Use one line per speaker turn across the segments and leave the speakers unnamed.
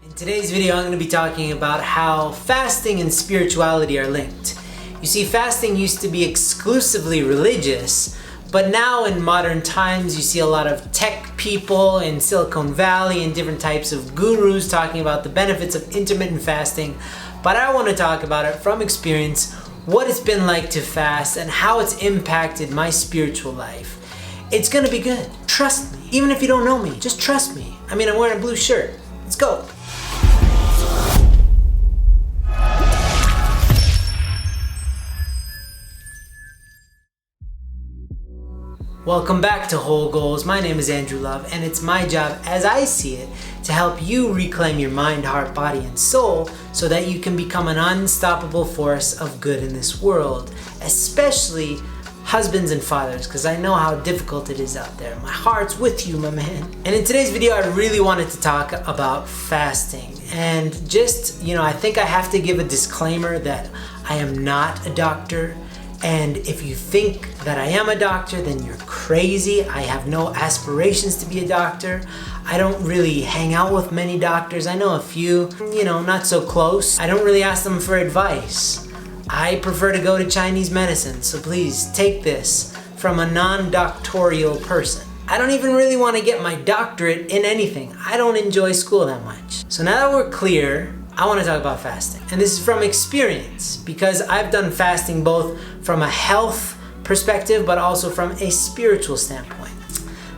In today's video, I'm going to be talking about how fasting and spirituality are linked. You see, fasting used to be exclusively religious, but now in modern times, you see a lot of tech people in Silicon Valley and different types of gurus talking about the benefits of intermittent fasting. But I want to talk about it from experience, what it's been like to fast and how it's impacted my spiritual life. It's going to be good. Trust me. Even if you don't know me, just trust me. I mean, I'm wearing a blue shirt. Let's go. Welcome back to Whole Goals. My name is Andrew Love, and it's my job, as I see it, to help you reclaim your mind, heart, body, and soul so that you can become an unstoppable force of good in this world, especially husbands and fathers, because I know how difficult it is out there. My heart's with you, my man. And in today's video, I really wanted to talk about fasting. And just, I think I have to give a disclaimer that I am not a doctor. And if you think that I am a doctor, then you're crazy. I have no aspirations to be a doctor. I don't really hang out with many doctors. I know a few, not so close. I don't really ask them for advice. I prefer to go to Chinese medicine, so please take this from a non-doctorial person. I don't even really want to get my doctorate in anything. I don't enjoy school that much. So now that we're clear, I want to talk about fasting. And this is from experience, because I've done fasting both from a health perspective, but also from a spiritual standpoint.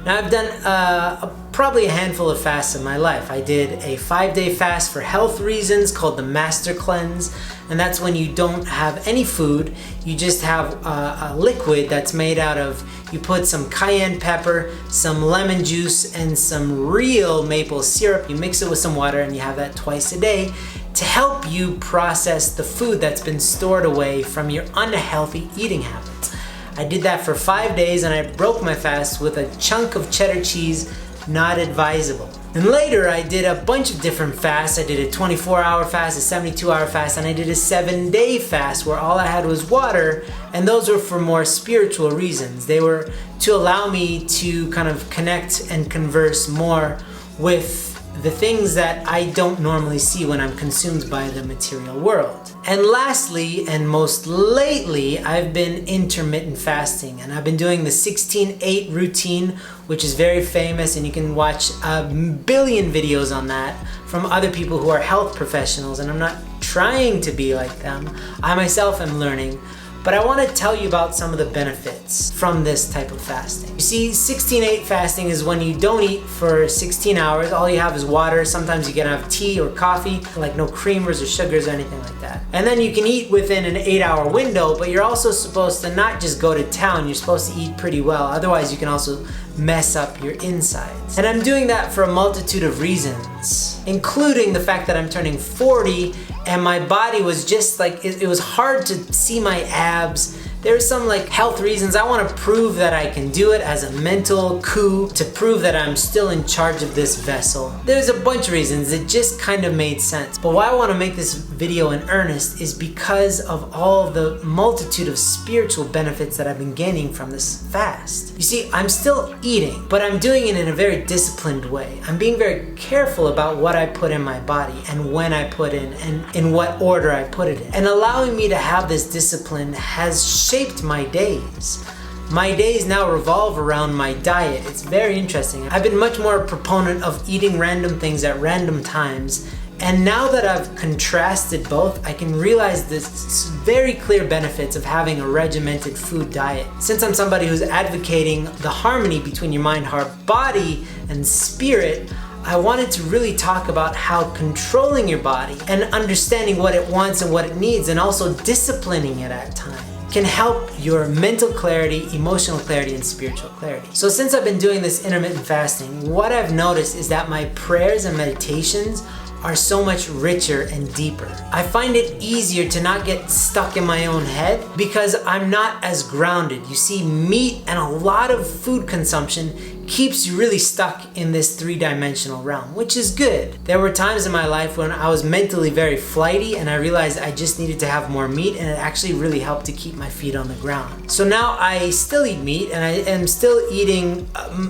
Now I've done probably a handful of fasts in my life. I did a 5-day fast for health reasons called the Master Cleanse. And that's when you don't have any food. You just have a liquid that's made out of, you put some cayenne pepper, some lemon juice, and some real maple syrup. You mix it with some water and you have that twice a day to help you process the food that's been stored away from your unhealthy eating habits. I did that for 5 days and I broke my fast with a chunk of cheddar cheese, not advisable. And later I did a bunch of different fasts. I did a 24-hour fast, a 72-hour fast, and I did a 7-day fast where all I had was water, and those were for more spiritual reasons. They were to allow me to kind of connect and converse more with the things that I don't normally see when I'm consumed by the material world. And lastly, and most lately, I've been intermittent fasting, and I've been doing the 16-8 routine, which is very famous, and you can watch a billion videos on that from other people who are health professionals, and I'm not trying to be like them. I myself am learning. But I want to tell you about some of the benefits from this type of fasting. You see, 16-8 fasting is when you don't eat for 16 hours. All you have is water. Sometimes you can have tea or coffee, like no creamers or sugars or anything like that. And then you can eat within an 8-hour window, but you're also supposed to not just go to town. You're supposed to eat pretty well. Otherwise, you can also mess up your insides. And I'm doing that for a multitude of reasons, including the fact that I'm turning 40 and my body was just like, it was hard to see my abs. There's some health reasons. I want to prove that I can do it as a mental coup to prove that I'm still in charge of this vessel. There's a bunch of reasons. It just kind of made sense. But why I want to make this video in earnest is because of all the multitude of spiritual benefits that I've been gaining from this fast. You see, I'm still eating, but I'm doing it in a very disciplined way. I'm being very careful about what I put in my body and when I put in and in what order I put it in. And allowing me to have this discipline has shaped my days. My days now revolve around my diet. It's very interesting. I've been much more a proponent of eating random things at random times. And now that I've contrasted both, I can realize this very clear benefits of having a regimented food diet. Since I'm somebody who's advocating the harmony between your mind, heart, body, and spirit, I wanted to really talk about how controlling your body and understanding what it wants and what it needs, and also disciplining it at times, can help your mental clarity, emotional clarity, and spiritual clarity. So since I've been doing this intermittent fasting, what I've noticed is that my prayers and meditations are so much richer and deeper. I find it easier to not get stuck in my own head because I'm not as grounded. You see, meat and a lot of food consumption keeps you really stuck in this three-dimensional realm, which is good. There were times in my life when I was mentally very flighty and I realized I just needed to have more meat, and it actually really helped to keep my feet on the ground. So now I still eat meat and I am still eating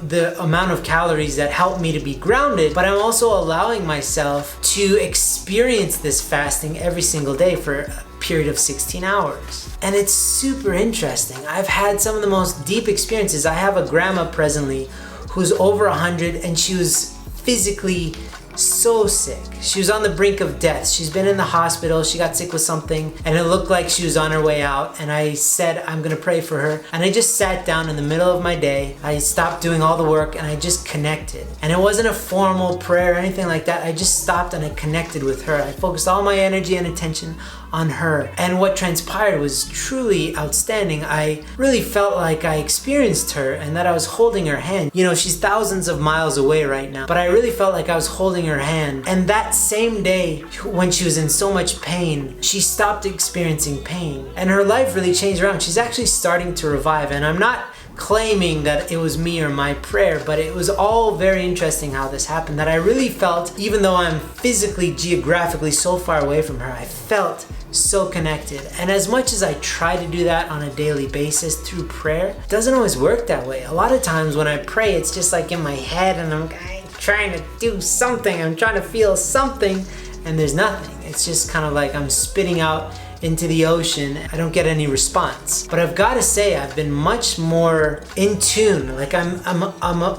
the amount of calories that help me to be grounded, but I'm also allowing myself to experience this fasting every single day for a period of 16 hours. And it's super interesting. I've had some of the most deep experiences. I have a grandma presently who's over 100, and she was physically so sick. She was on the brink of death. She's been in the hospital. She got sick with something and it looked like she was on her way out. And I said, I'm gonna pray for her. And I just sat down in the middle of my day. I stopped doing all the work and I just connected. And it wasn't a formal prayer or anything like that. I just stopped and I connected with her. I focused all my energy and attention on her. And what transpired was truly outstanding. I really felt like I experienced her and that I was holding her hand. You know, she's thousands of miles away right now, but I really felt like I was holding her hand. And that same day, when she was in so much pain, she stopped experiencing pain and her life really changed around. She's actually starting to revive, and I'm not claiming that it was me or my prayer, but it was all very interesting how this happened, that I really felt, even though I'm physically, geographically so far away from her, I felt so connected. And as much as I try to do that on a daily basis through prayer, it doesn't always work that way. A lot of times when I pray, it's just like in my head and I'm trying to do something, I'm trying to feel something, and there's nothing. It's just kind of like I'm spitting out into the ocean. I don't get any response. But I've got to say, I've been much more in tune. Like I'm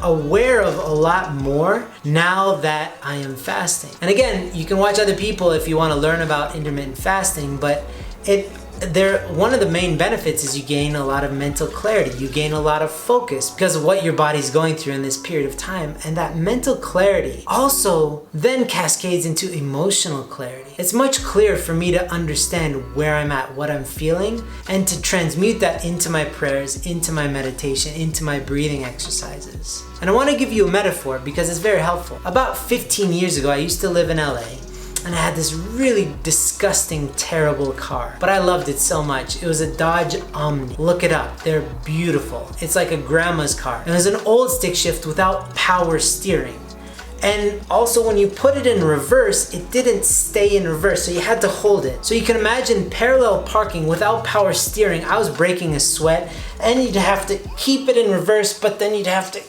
aware of a lot more now that I am fasting. And again, you can watch other people if you want to learn about intermittent fasting, but one of the main benefits is you gain a lot of mental clarity. You gain a lot of focus because of what your body's going through in this period of time. And that mental clarity also then cascades into emotional clarity. It's much clearer for me to understand where I'm at, what I'm feeling, and to transmute that into my prayers, into my meditation, into my breathing exercises. And I want to give you a metaphor because it's very helpful. About 15 years ago, I used to live in LA. And I had this really disgusting, terrible car, but I loved it so much. It was a Dodge Omni. Look it up, they're beautiful. It's like a grandma's car. It was an old stick shift without power steering. And also when you put it in reverse, it didn't stay in reverse, so you had to hold it. So you can imagine parallel parking without power steering. I was breaking a sweat, and you'd have to keep it in reverse, but then you'd have to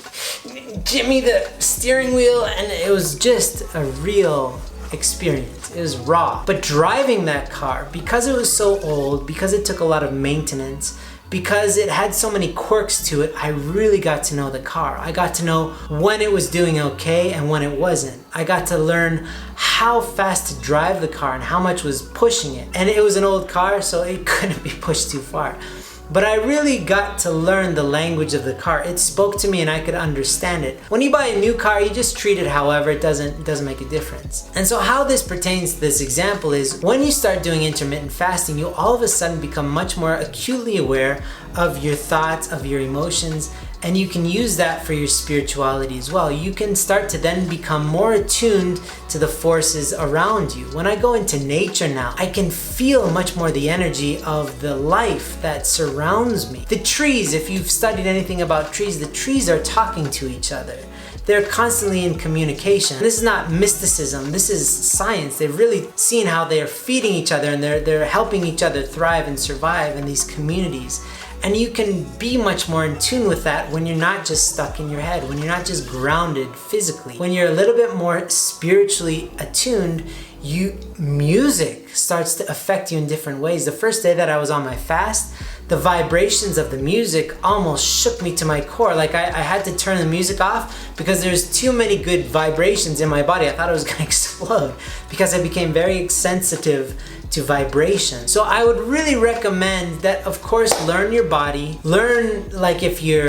jimmy the steering wheel, and it was just a real experience. It was raw. But driving that car, because it was so old, because it took a lot of maintenance, because it had so many quirks to it, I really got to know the car. I got to know when it was doing okay and when it wasn't. I got to learn how fast to drive the car and how much was pushing it. And it was an old car, so it couldn't be pushed too far. But I really got to learn the language of the car. It spoke to me and I could understand it. When you buy a new car, you just treat it however, it doesn't make a difference. And so how this pertains to this example is when you start doing intermittent fasting, you all of a sudden become much more acutely aware of your thoughts, of your emotions, and you can use that for your spirituality as well. You can start to then become more attuned to the forces around you. When I go into nature now, I can feel much more the energy of the life that surrounds me. The trees, if you've studied anything about trees, the trees are talking to each other. They're constantly in communication. This is not mysticism, this is science. They've really seen how they're feeding each other and they're helping each other thrive and survive in these communities. And you can be much more in tune with that when you're not just stuck in your head, when you're not just grounded physically. When you're a little bit more spiritually attuned, music starts to affect you in different ways. The first day that I was on my fast, the vibrations of the music almost shook me to my core. Like I had to turn the music off because there's too many good vibrations in my body. I thought it was gonna explode because I became very sensitive to vibration. So I would really recommend that, of course, learn your body. Learn, like if you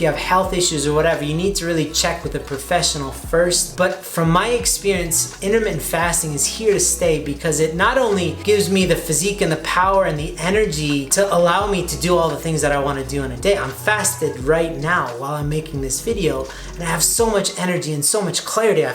have health issues or whatever, you need to really check with a professional first. But from my experience, intermittent fasting is here to stay because it not only gives me the physique and the power and the energy to allow me to do all the things that I want to do in a day. I'm fasted right now while I'm making this video, and I have so much energy and so much clarity. I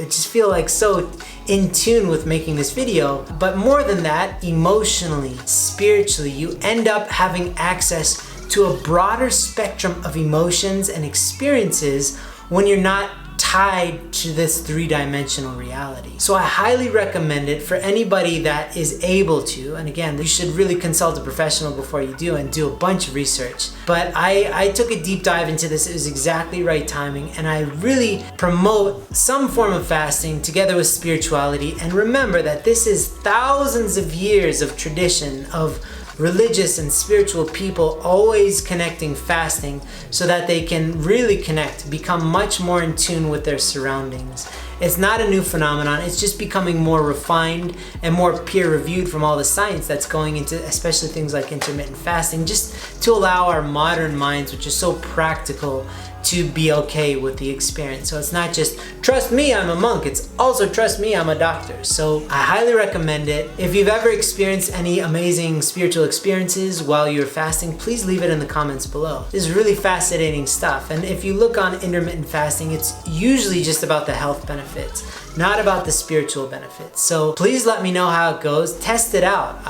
just feel like so in tune with making this video. But more than that, emotionally, spiritually, you end up having access to a broader spectrum of emotions and experiences when you're not tied to this three-dimensional reality. So I highly recommend it for anybody that is able to, and again, you should really consult a professional before you do and do a bunch of research. But I took a deep dive into this. It was exactly right timing, and I really promote some form of fasting together with spirituality. And remember that this is thousands of years of tradition of religious and spiritual people always connecting fasting so that they can really connect, become much more in tune with their surroundings. It's not a new phenomenon, it's just becoming more refined and more peer-reviewed from all the science that's going into especially things like intermittent fasting, just to allow our modern minds, which is so practical, to be okay with the experience. So it's not just, trust me, I'm a monk, it's also, trust me, I'm a doctor. So I highly recommend it. If you've ever experienced any amazing spiritual experiences while you're fasting, please leave it in the comments below. This is really fascinating stuff. And if you look on intermittent fasting, it's usually just about the health benefits, not about the spiritual benefits. So please let me know how it goes. Test it out.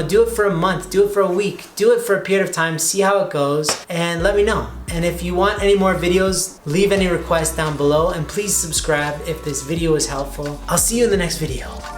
Do it for a month, do it for a week, do it for a period of time, see how it goes, and let me know. And if you want any more videos, leave any requests down below, and please subscribe if this video was helpful. I'll see you in the next video.